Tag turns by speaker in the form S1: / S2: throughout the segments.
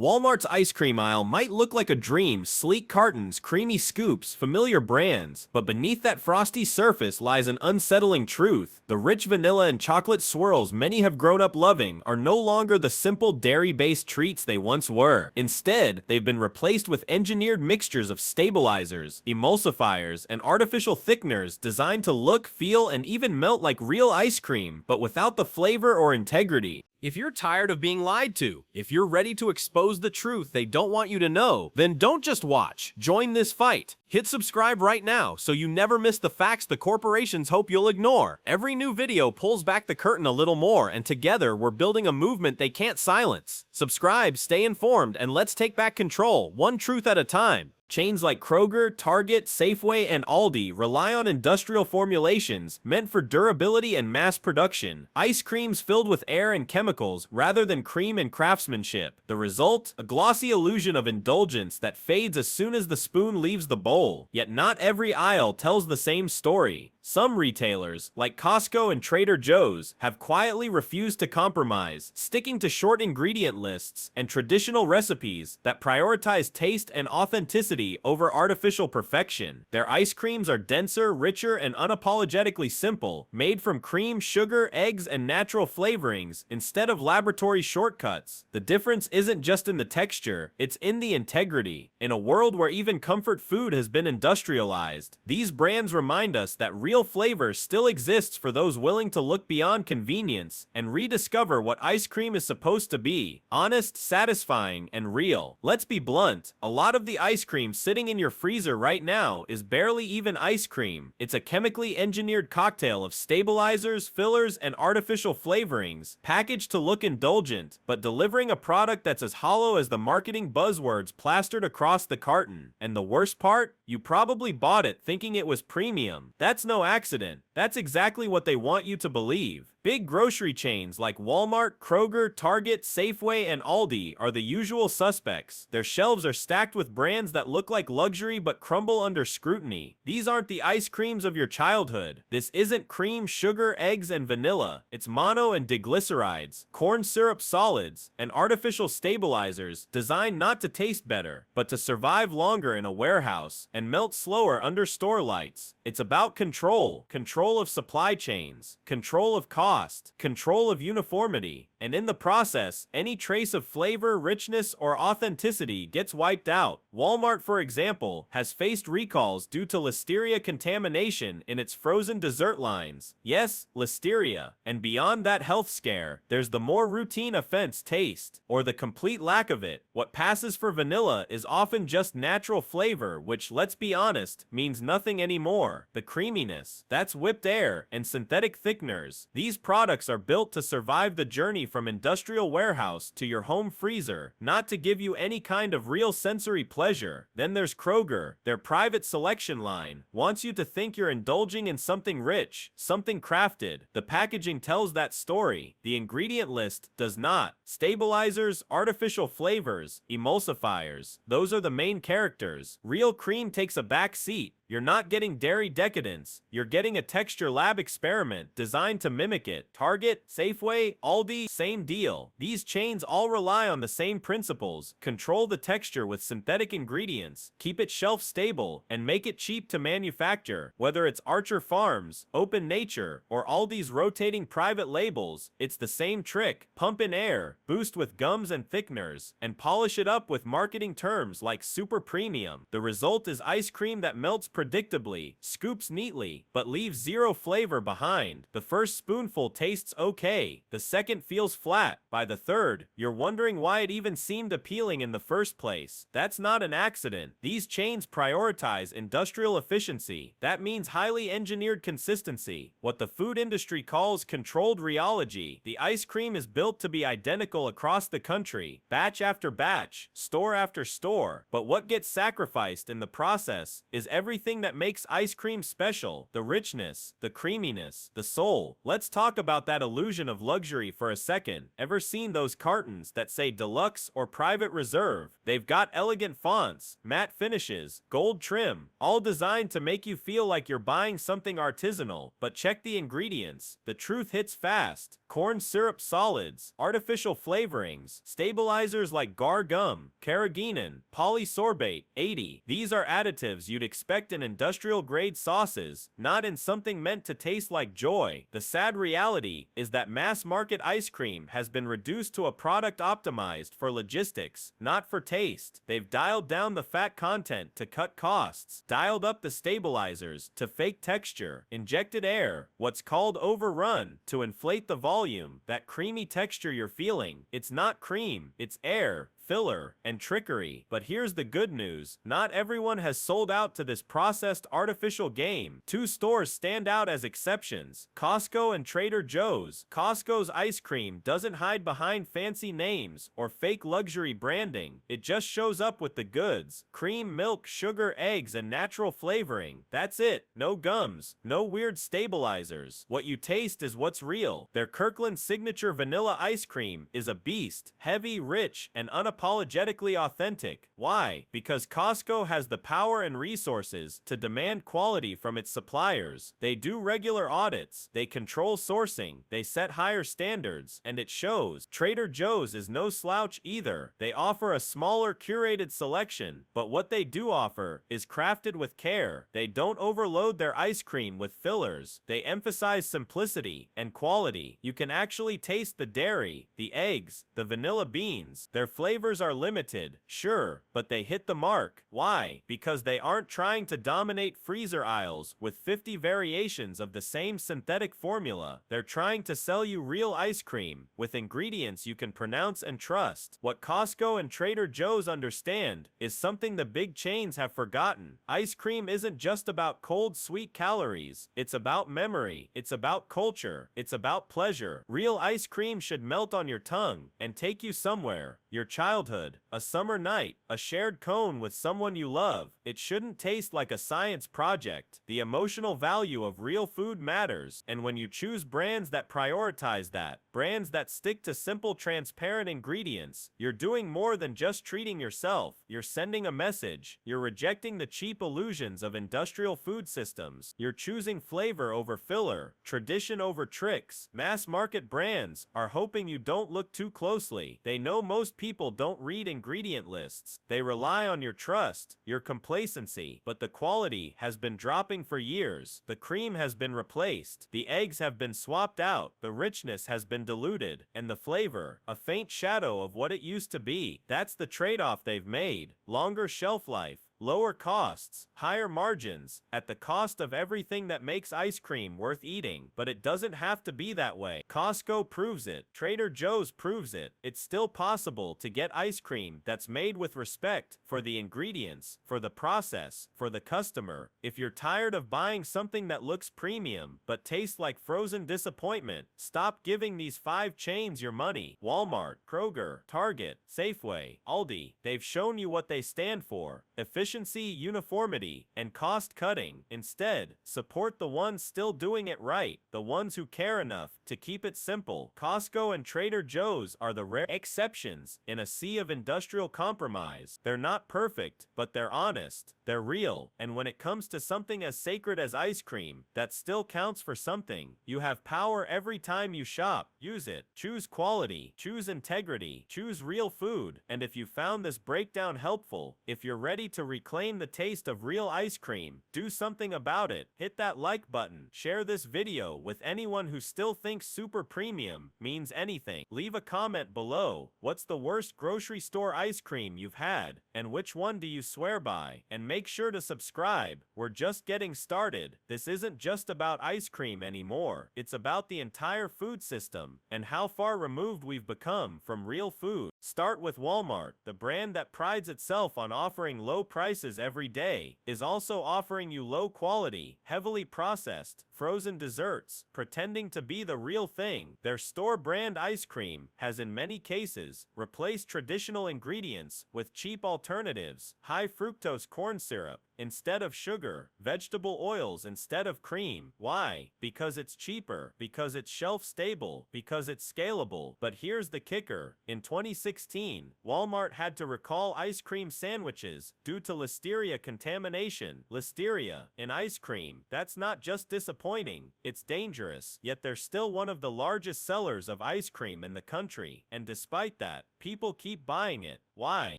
S1: Walmart's ice cream aisle might look like a dream, sleek cartons, creamy scoops, familiar brands, but beneath that frosty surface lies an unsettling truth. The rich vanilla and chocolate swirls many have grown up loving are no longer the simple dairy-based treats they once were. Instead, they've been replaced with engineered mixtures of stabilizers, emulsifiers, and artificial thickeners designed to look, feel, and even melt like real ice cream, but without the flavor or integrity. If you're tired of being lied to, if you're ready to expose the truth they don't want you to know, then don't just watch. Join this fight. Hit subscribe right now so you never miss the facts the corporations hope you'll ignore. Every new video pulls back the curtain a little more, and together we're building a movement they can't silence. Subscribe, stay informed, and let's take back control, one truth at a time. Chains like Kroger, Target, Safeway, and Aldi rely on industrial formulations meant for durability and mass production. Ice creams filled with air and chemicals rather than cream and craftsmanship. The result? A glossy illusion of indulgence that fades as soon as the spoon leaves the bowl. Yet not every aisle tells the same story. Some retailers, like Costco and Trader Joe's, have quietly refused to compromise, sticking to short ingredient lists and traditional recipes that prioritize taste and authenticity over artificial perfection. Their ice creams are denser, richer, and unapologetically simple, made from cream, sugar, eggs, and natural flavorings instead of laboratory shortcuts. The difference isn't just in the texture, it's in the integrity. In a world where even comfort food has been industrialized, these brands remind us that real flavor still exists for those willing to look beyond convenience and rediscover what ice cream is supposed to be: honest, satisfying, and real. Let's be blunt, a lot of the ice cream sitting in your freezer right now is barely even ice cream. It's a chemically engineered cocktail of stabilizers, fillers, and artificial flavorings, packaged to look indulgent, but delivering a product that's as hollow as the marketing buzzwords plastered across the carton. And the worst part? You probably bought it thinking it was premium. That's no accident. That's exactly what they want you to believe. Big grocery chains like Walmart, Kroger, Target, Safeway, and Aldi are the usual suspects. Their shelves are stacked with brands that look like luxury but crumble under scrutiny. These aren't the ice creams of your childhood. This isn't cream, sugar, eggs, and vanilla. It's mono and diglycerides, corn syrup solids, and artificial stabilizers designed not to taste better, but to survive longer in a warehouse and melt slower under store lights. It's about control. Control of supply chains, control of cost, control of uniformity, and in the process, any trace of flavor, richness, or authenticity gets wiped out. Walmart, for example, has faced recalls due to listeria contamination in its frozen dessert lines. Yes, listeria. And beyond that health scare, there's the more routine offense: taste, or the complete lack of it. What passes for vanilla is often just natural flavor, which, let's be honest, means nothing anymore. The creaminess, that's whipped air and synthetic thickeners. These products are built to survive the journey from industrial warehouse to your home freezer, not to give you any kind of real sensory pleasure. Then there's Kroger. Their private selection line wants you to think you're indulging in something rich, something crafted. The packaging tells that story. The ingredient list does not. Stabilizers, artificial flavors, emulsifiers, those are the main characters. Real cream takes a back seat. You're not getting dairy decadence, you're getting a texture lab experiment designed to mimic it. Target, Safeway, Aldi, same deal. These chains all rely on the same principles: control the texture with synthetic ingredients, keep it shelf stable, and make it cheap to manufacture. Whether it's Archer Farms, Open Nature, or Aldi's rotating private labels, it's the same trick. Pump in air, boost with gums and thickeners, and polish it up with marketing terms like super premium. The result is ice cream that melts predictably, scoops neatly, but leaves zero flavor behind. The first spoonful tastes okay, the second feels flat. By the third, you're wondering why it even seemed appealing in the first place. That's not an accident. These chains prioritize industrial efficiency. That means highly engineered consistency, what the food industry calls controlled rheology. The ice cream is built to be identical across the country, batch after batch, store after store. But what gets sacrificed in the process is everything everything that makes ice cream special, the richness, the creaminess, the soul. Let's talk about that illusion of luxury for a second. Ever seen those cartons that say deluxe or private reserve? They've got elegant fonts, matte finishes, gold trim, all designed to make you feel like you're buying something artisanal. But check the ingredients. The truth hits fast. Corn syrup solids, artificial flavorings, stabilizers like guar gum, carrageenan, polysorbate, 80. These are additives you'd expect in industrial-grade sauces, not in something meant to taste like joy. The sad reality is that mass-market ice cream has been reduced to a product optimized for logistics, not for taste. They've dialed down the fat content to cut costs, dialed up the stabilizers to fake texture, injected air, what's called overrun, to inflate the volume. That creamy texture you're feeling, it's not cream, it's air, filler, and trickery. But here's the good news. Not everyone has sold out to this processed artificial game. Two stores stand out as exceptions: Costco and Trader Joe's. Costco's ice cream doesn't hide behind fancy names or fake luxury branding. It just shows up with the goods: cream, milk, sugar, eggs, and natural flavoring. That's it. No gums, no weird stabilizers. What you taste is what's real. Their Kirkland signature vanilla ice cream is a beast, heavy, rich, and unapologetically authentic. Why? Because Costco has the power and resources to demand quality from its suppliers. They do regular audits, they control sourcing, they set higher standards, and it shows. Trader Joe's is no slouch either. They offer a smaller, curated selection, but what they do offer is crafted with care. They don't overload their ice cream with fillers. They emphasize simplicity and quality. You can actually taste the dairy, the eggs, the vanilla beans. Their flavors are limited, sure, but they hit the mark. Why? Because they aren't trying to dominate freezer aisles with 50 variations of the same synthetic formula. They're trying to sell you real ice cream with ingredients you can pronounce and trust. What Costco and Trader Joe's understand is something the big chains have forgotten. Ice cream isn't just about cold, sweet calories. It's about memory. It's about culture. It's about pleasure. Real ice cream should melt on your tongue and take you somewhere. Your childhood, a summer night, a shared cone with someone you love. It shouldn't taste like a science project. The emotional value of real food matters, and when you choose brands that prioritize that, brands that stick to simple, transparent ingredients, you're doing more than just treating yourself. You're sending a message. You're rejecting the cheap illusions of industrial food systems. You're choosing flavor over filler, tradition over tricks. Mass market brands are hoping you don't look too closely. They know most people don't read ingredient lists. They rely on your trust, your complacency, but the quality has been dropping for years. The cream has been replaced. The eggs have been swapped out. The richness has been diluted, and the flavor, a faint shadow of what it used to be. That's the trade-off they've made. Longer shelf life, lower costs, higher margins, at the cost of everything that makes ice cream worth eating. But it doesn't have to be that way. Costco proves it. Trader Joe's proves it. It's still possible to get ice cream that's made with respect for the ingredients, for the process, for the customer. If you're tired of buying something that looks premium but tastes like frozen disappointment, stop giving these 5 chains your money. Walmart, Kroger, Target, Safeway, Aldi. They've shown you what they stand for: efficiency, uniformity, and cost cutting. Instead, support the ones still doing it right, the ones who care enough to keep it simple. Costco and Trader Joe's are the rare exceptions in a sea of industrial compromise. They're not perfect, but they're honest, they're real, and when it comes to something as sacred as ice cream, that still counts for something. You have power every time you shop. Use it. Choose quality, choose integrity, choose real food. And if you found this breakdown helpful, if you're ready to reclaim the taste of real ice cream, do something about it. Hit that like button. Share this video with anyone who still thinks super premium means anything. Leave a comment below. What's the worst grocery store ice cream you've had, and which one do you swear by? And make sure to subscribe. We're just getting started. This isn't just about ice cream anymore. It's about the entire food system and how far removed we've become from real food. Start with Walmart. The brand that prides itself on offering low prices every day is also offering you low quality, heavily processed, frozen desserts, pretending to be the real thing. Their store brand ice cream has in many cases replaced traditional ingredients with cheap alternatives: high fructose corn syrup, instead of sugar, vegetable oils instead of cream. Why? Because it's cheaper, because it's shelf stable, because it's scalable. But here's the kicker. In 2016, Walmart had to recall ice cream sandwiches due to Listeria contamination. Listeria in ice cream. That's not just disappointing, it's dangerous. Yet they're still one of the largest sellers of ice cream in the country. And despite that, people keep buying it. Why?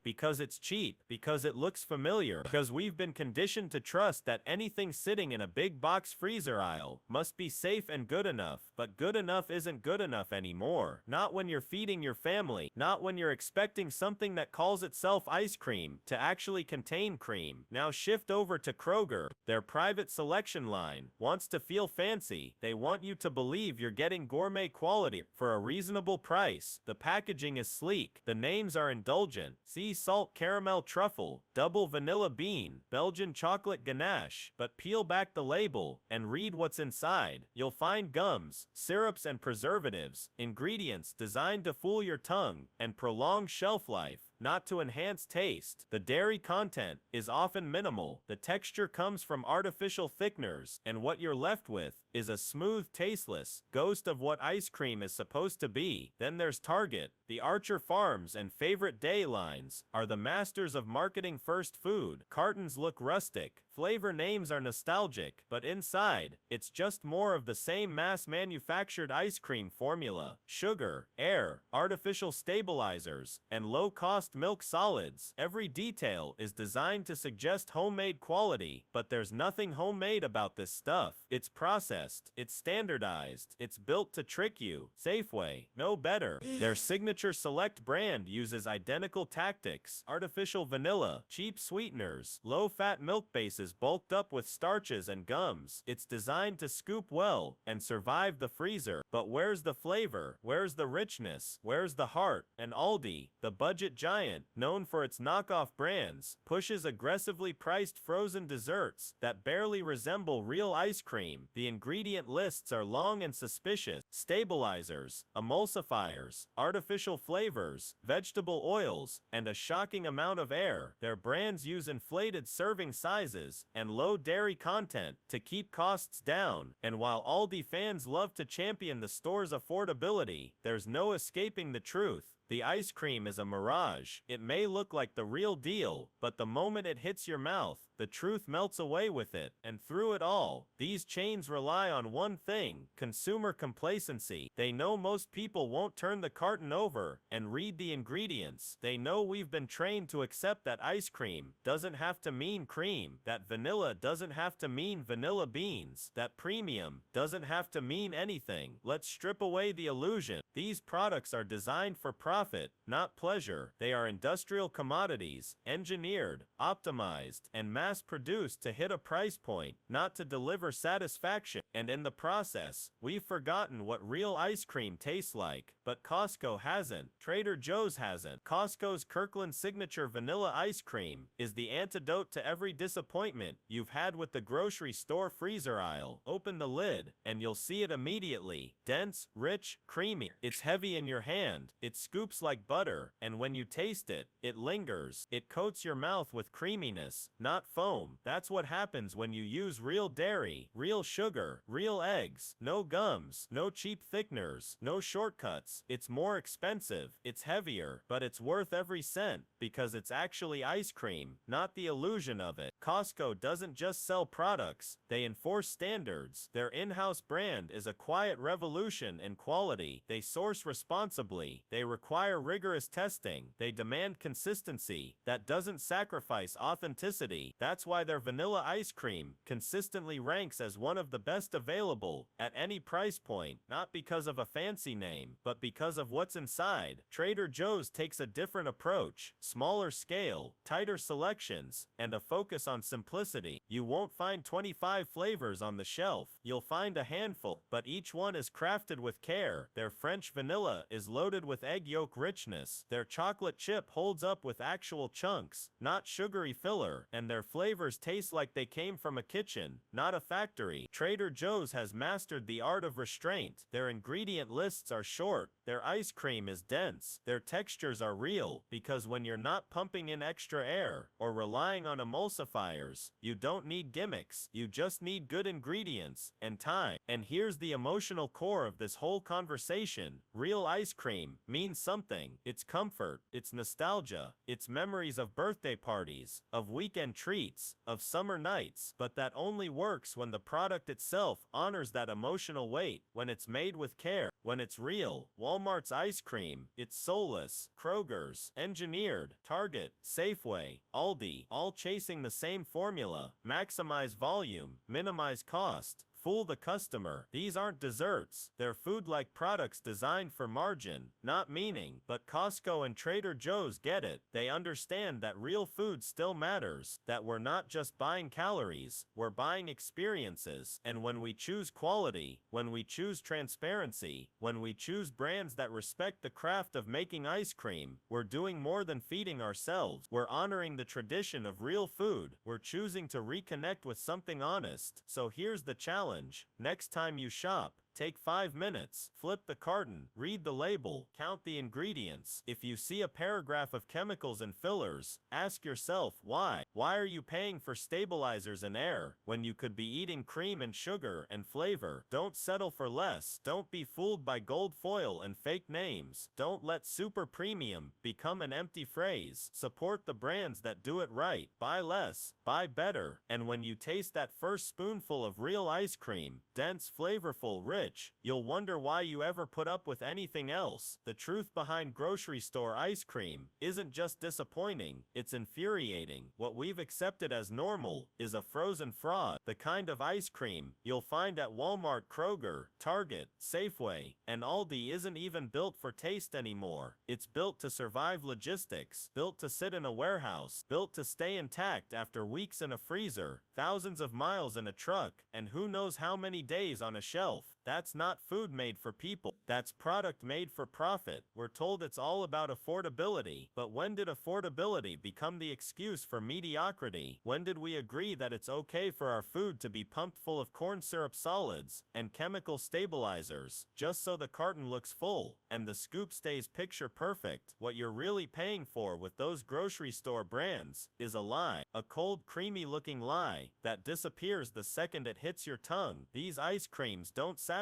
S1: Because it's cheap, because it looks familiar, because we've been conditioned to trust that anything sitting in a big box freezer aisle must be safe and good enough. But good enough isn't good enough anymore. Not when you're feeding your family, not when you're expecting something that calls itself ice cream to actually contain cream. Now shift over to Kroger. Their private selection line wants to feel fancy. They want you to believe you're getting gourmet quality for a reasonable price. The packaging is sleek. The names are indulgent. Sea salt caramel truffle, double vanilla bean, Belgian chocolate ganache. But peel back the label and read what's inside. You'll find gums, syrups and preservatives, ingredients designed to fool your tongue and prolong shelf life, not to enhance taste. The dairy content is often minimal. The texture comes from artificial thickeners, and what you're left with is a smooth, tasteless ghost of what ice cream is supposed to be. Then there's Target. The Archer Farms and Favorite Day lines are the masters of marketing first food. Cartons look rustic, flavor names are nostalgic, but inside, it's just more of the same mass-manufactured ice cream formula. Sugar, air, artificial stabilizers, and low-cost milk solids. Every detail is designed to suggest homemade quality, but there's nothing homemade about this stuff. It's processed, it's standardized, it's built to trick you. Safeway, no better. Their signature Select brand uses identical tactics: artificial vanilla, cheap sweeteners, low-fat milk bases bulked up with starches and gums. It's designed to scoop well and survive the freezer. But where's the flavor? Where's the richness? Where's the heart? And Aldi, the budget giant, known for its knockoff brands, pushes aggressively priced frozen desserts that barely resemble real ice cream. The ingredient lists are long and suspicious. Stabilizers, emulsifiers, artificial flavors, vegetable oils, and a shocking amount of air. Their brands use inflated serving sizes and low dairy content to keep costs down. And while Aldi fans love to champion the store's affordability, there's no escaping the truth. The ice cream is a mirage. It may look like the real deal, but the moment it hits your mouth, the truth melts away with it. And through it all, these chains rely on one thing: consumer complacency. They know most people won't turn the carton over and read the ingredients. They know we've been trained to accept that ice cream doesn't have to mean cream, that vanilla doesn't have to mean vanilla beans, that premium doesn't have to mean anything. Let's strip away the illusion. These products are designed for profit, not pleasure. They are industrial commodities, engineered, optimized, and mass-produced to hit a price point, not to deliver satisfaction. And in the process, we've forgotten what real ice cream tastes like. But Costco hasn't. Trader Joe's hasn't. Costco's Kirkland Signature Vanilla Ice Cream is the antidote to every disappointment you've had with the grocery store freezer aisle. Open the lid, and you'll see it immediately. Dense, rich, creamy. It's heavy in your hand. It scoops like butter, and when you taste it, it lingers. It coats your mouth with creaminess, not foam. That's what happens when you use real dairy, real sugar, real eggs. No gums, no cheap thickeners, no shortcuts. It's more expensive, it's heavier, but it's worth every cent because it's actually ice cream, not the illusion of it. Costco doesn't just sell products, they enforce standards. Their in-house brand is a quiet revolution in quality. They source responsibly. They require rigorous testing. They demand consistency that doesn't sacrifice authenticity. That's why their vanilla ice cream consistently ranks as one of the best available at any price point, not because of a fancy name, but because of what's inside. Trader Joe's takes a different approach: smaller scale, tighter selections, and a focus on simplicity. You won't find 25 flavors on the shelf. You'll find a handful, but each one is crafted with care. Their French vanilla is loaded with egg yolk richness. Their chocolate chip holds up with actual chunks, not sugary filler, and their flavors taste like they came from a kitchen, not a factory. Trader Joe's has mastered the art of restraint. Their ingredient lists are short. Their ice cream is dense. Their textures are real, because when you're not pumping in extra air or relying on emulsifiers, you don't need gimmicks. You just need good ingredients and time. And here's the emotional core of this whole conversation. Real ice cream means something. It's comfort, it's nostalgia, it's memories of birthday parties, of weekend treats, of summer nights. But that only works when the product itself honors that emotional weight, when it's made with care, when it's real. Walmart's ice cream, it's soulless. Kroger's, engineered. Target, Safeway, Aldi, all chasing the same formula. Maximize volume, minimize cost, fool the customer. These aren't desserts. They're food-like products designed for margin, not meaning. But Costco and Trader Joe's get it. They understand that real food still matters, that we're not just buying calories, we're buying experiences. And when we choose quality, when we choose transparency, when we choose brands that respect the craft of making ice cream, we're doing more than feeding ourselves. We're honoring the tradition of real food. We're choosing to reconnect with something honest. So here's the challenge. Next time you shop, take 5 minutes, flip the carton, read the label, count the ingredients. If you see a paragraph of chemicals and fillers, ask yourself why. Why are you paying for stabilizers and air when you could be eating cream and sugar and flavor? Don't settle for less. Don't be fooled by gold foil and fake names. Don't let super premium become an empty phrase. Support the brands that do it right. Buy less, buy better. And when you taste that first spoonful of real ice cream, dense, flavorful, rich, you'll wonder why you ever put up with anything else. The truth behind grocery store ice cream isn't just disappointing, it's infuriating. What we've accepted as normal is a frozen fraud. The kind of ice cream you'll find at Walmart, Kroger, Target, Safeway, and Aldi isn't even built for taste anymore. It's built to survive logistics, built to sit in a warehouse, built to stay intact after weeks in a freezer, thousands of miles in a truck, and who knows how many days on a shelf. That's not food made for people. That's product made for profit. We're told it's all about affordability. But when did affordability become the excuse for mediocrity? When did we agree that it's okay for our food to be pumped full of corn syrup solids and chemical stabilizers just so the carton looks full and the scoop stays picture perfect? What you're really paying for with those grocery store brands is a lie. A cold, creamy looking lie that disappears the second it hits your tongue. These ice creams don't satisfy.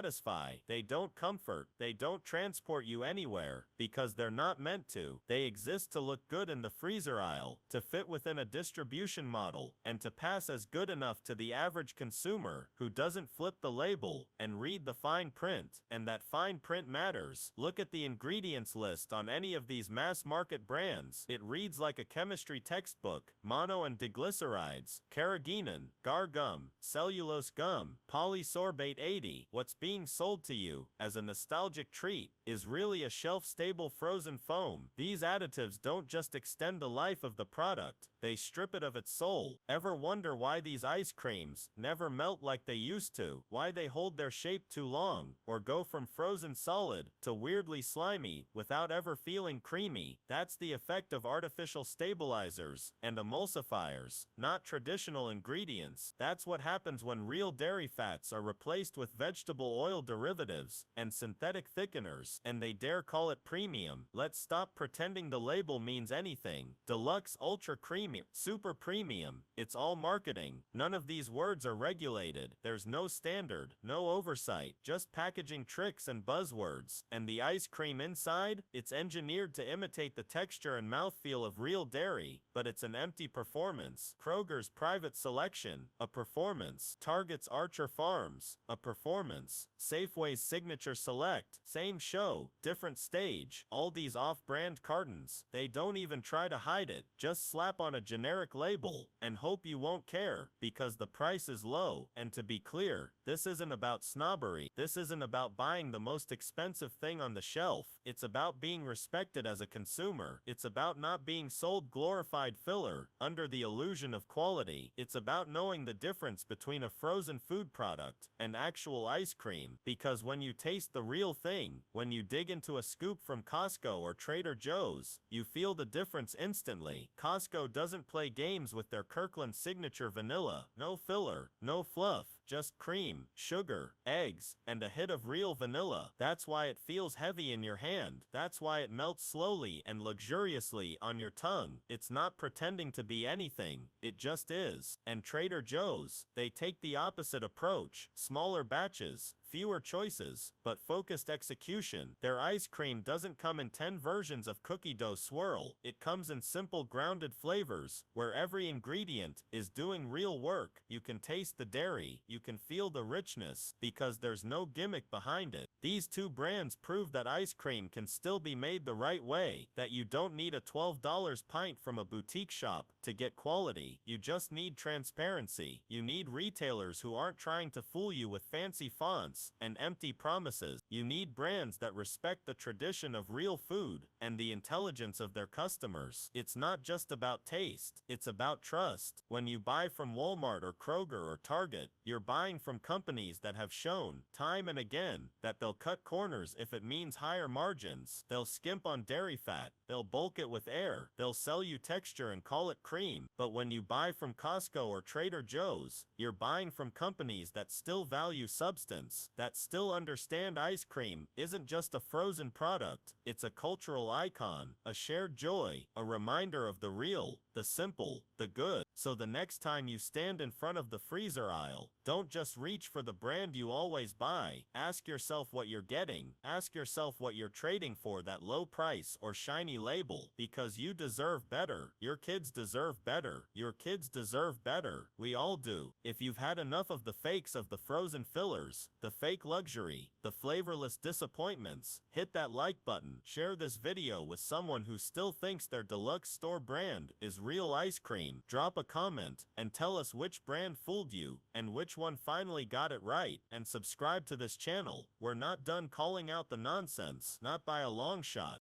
S1: They don't comfort. They don't transport you anywhere because they're not meant to. They exist to look good in the freezer aisle, to fit within a distribution model, and to pass as good enough to the average consumer who doesn't flip the label and read the fine print. And that fine print matters. Look at the ingredients list on any of these mass market brands. It reads like a chemistry textbook. Mono and diglycerides, carrageenan, gar gum, cellulose gum, polysorbate 80. What's being sold to you as a nostalgic treat is really a shelf-stable frozen foam. These additives don't just extend the life of the product, they strip it of its soul. Ever wonder why these ice creams never melt like they used to? Why they hold their shape too long, or go from frozen solid to weirdly slimy without ever feeling creamy? That's the effect of artificial stabilizers and emulsifiers, not traditional ingredients. That's what happens when real dairy fats are replaced with vegetable oil derivatives and synthetic thickeners, and they dare call it premium. Let's stop pretending the label means anything. Deluxe, ultra creamy, super premium. It's all marketing. None of these words are regulated. There's no standard, no oversight, just packaging tricks and buzzwords. And the ice cream inside? It's engineered to imitate the texture and mouthfeel of real dairy, but it's an empty performance. Kroger's Private Selection, a performance. Target's Archer Farms, a performance. Safeway's Signature Select, same show, different stage. Aldi's off-brand cartons, they don't even try to hide it. Just slap on a generic label and hope you won't care because the price is low. And to be clear, this isn't about snobbery. This isn't about buying the most expensive thing on the shelf. It's about being respected as a consumer. It's about not being sold glorified filler under the illusion of quality. It's about knowing the difference between a frozen food product and actual ice cream, because when you taste the real thing, when you you dig into a scoop from Costco or Trader Joe's, you feel the difference instantly. Costco doesn't play games with their Kirkland signature vanilla. No filler, no fluff, just cream, sugar, eggs, and a hit of real vanilla. That's why it feels heavy in your hand. That's why it melts slowly and luxuriously on your tongue. It's not pretending to be anything, it just is. And Trader Joe's, they take the opposite approach. Smaller batches, fewer choices, but focused execution. Their ice cream doesn't come in 10 versions of cookie dough swirl. It comes in simple grounded flavors, where every ingredient is doing real work. You can taste the dairy, you can feel the richness, because there's no gimmick behind it. These two brands prove that ice cream can still be made the right way, that you don't need a $12 pint from a boutique shop to get quality. You just need transparency. You need retailers who aren't trying to fool you with fancy fonts and empty promises. You need brands that respect the tradition of real food and the intelligence of their customers. It's not just about taste, it's about trust. When you buy from Walmart or Kroger or Target, you're buying from companies that have shown, time and again, that they'll cut corners if it means higher margins. They'll skimp on dairy fat, they'll bulk it with air, they'll sell you texture and call it cream. But when you buy from Costco or Trader Joe's, you're buying from companies that still value substance, that still understand ice cream isn't just a frozen product, it's a cultural icon, a shared joy, a reminder of the real, the simple, the good. So the next time you stand in front of the freezer aisle, don't just reach for the brand you always buy. Ask yourself what you're getting. Ask yourself what you're trading for that low price or shiny label, because you deserve better. Your kids deserve better. Your kids deserve better. We all do. If you've had enough of the fakes of the frozen fillers, the fake luxury, the flavorless disappointments, hit that like button. Share this video with someone who still thinks their deluxe store brand is real ice cream. Drop a comment and tell us which brand fooled you and which one finally got it right. And subscribe to this channel. We're not done calling out the nonsense, not by a long shot.